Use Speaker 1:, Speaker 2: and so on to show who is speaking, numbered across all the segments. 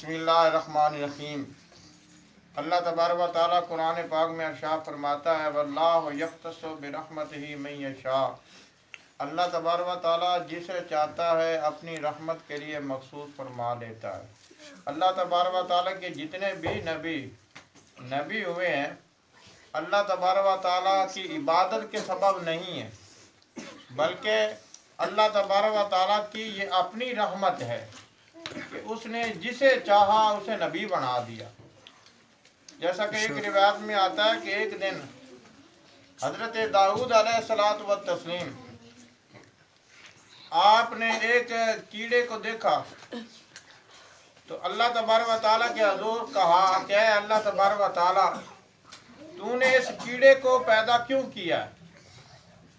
Speaker 1: बिस्मिल्लाहिर्रहमानिर्रहीम। अल्लाह तबारक व तआला कुरान पाक में इरशाद फरमाता है, वल्लाहु यख्तस्सु बिरहमतिही मन यशा। अल्लाह तबारक व तआला जिसे चाहता है अपनी रहमत के लिए मखसूस फरमा लेता है। अल्लाह तबारक व तआला के जितने भी नबी हुए हैं, अल्लाह तबारक व तआला की इबादत के सबब नहीं है, बल्कि अल्लाह तबारक व तआला की ये अपनी रहमत है कि उसने जिसे चाहा उसे नबी बना दिया। जैसा कि एक रिवायत में आता है कि एक दिन हजरत दाऊद अलैहिस्सलातु व तस्लीम आपने एक कीड़े को देखा तो अल्लाह तबारक व तआला के हुजूर कहा कि अल्लाह तबारक व तआला तूने इस कीड़े को पैदा क्यों किया?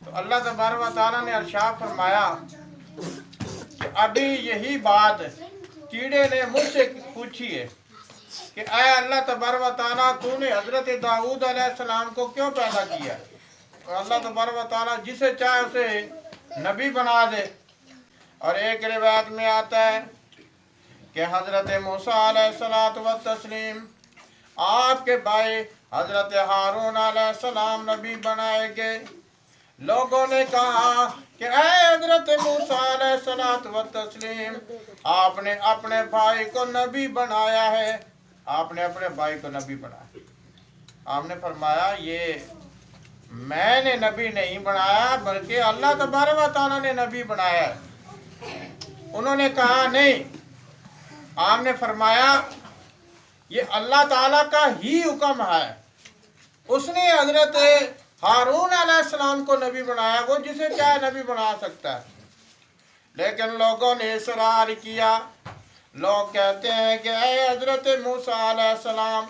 Speaker 1: तो अल्लाह तबारक व तआला ने इरशाद फरमाया कि अभी यही बात कीड़े ने मुझसे पूछी है कि ऐ अल्लाह तबारक व तआला तूने हजरत दाऊद अलैहिस्सलाम को क्यों पैदा किया? तो अल्लाह तबारक व तआला जिसे चाहे उसे नबी बना दे। और एक रिवायत में आता है कि हजरत मूसा अलैहिस्सलातु व तस्लीम आपके भाई हजरत हारून अलैहिस्सलाम नबी बनाए गए। लोगों ने कहा कि ऐ हजरत मूसा अलैहिस्सलातु व तस्लीम आपने अपने भाई को नबी बनाया है, आपने अपने भाई को नबी बनाया। आपने फरमाया ये मैंने नबी नहीं बनाया बल्कि अल्लाह तबारक व तआला ने नबी बनाया है। उन्होंने कहा नहीं। आपने फरमाया ये अल्लाह ताला का ही हुक्म है, उसने हजरत हारून अलैहिस्सलाम को नबी बनाया, वो जिसे चाहे नबी बना सकता है। लेकिन लोगों ने इसरार किया। लोग कहते हैं कि ऐ हजरत मूसा अलैहिस्सलाम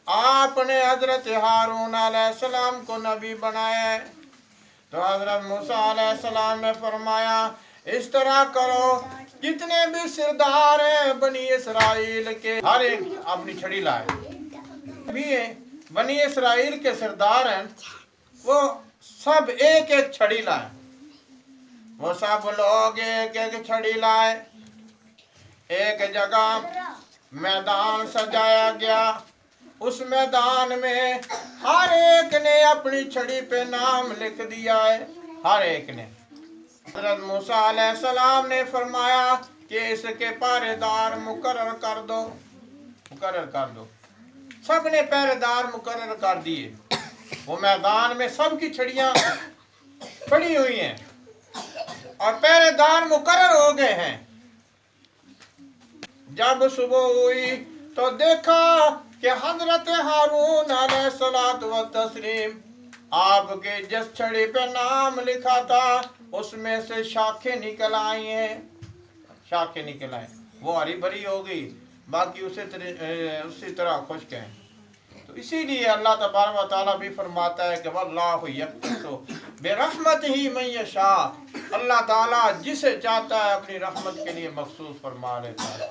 Speaker 1: आपने हजरत हारून अलैहिस्सलाम को नबी बनाया है। तो हजरत मूसा अलैहिस्सलाम ने फरमाया इस तरह करो, जितने भी सरदार हैं बनी इसराइल के हर एक अपनी छड़ी लाए। भी बनी इसराइल के सरदार हैं वो सब एक एक छड़ी लाए। वो सब लोग एक एक छड़ी लाए। एक जगह मैदान सजाया गया। उस मैदान में हर एक ने अपनी छड़ी पे नाम लिख दिया है, हर एक ने। हज़रत मूसा अलैहिस्सलाम ने फरमाया कि इसके पहरेदार मुकर्रर कर दो, मुकर्रर कर दो। सब ने पहरेदार मुकर्रर कर दिए। वो मैदान में सबकी छड़ियां पड़ी हुई हैं और पहरेदार मुकर्रर हो गए हैं। जब सुबह हुई तो देखा कि हजरत हारून अलैहिस्सलातु व तस्लीम आपके जिस छड़ी पे नाम लिखा था उसमें से शाखें निकल आई हैं, शाखें निकल आई। वो हरी भरी हो गई, बाकी उसी तरह खुश्क हैं। तो इसीलिए अल्लाह तबारक व तआला भी फरमाता है कि वल्लाहु यख्तस्सु बिरहमतिही मन यशा। अल्लाह ताला जिसे चाहता है अपनी रहमत के लिए मखसूस फरमा लेता है।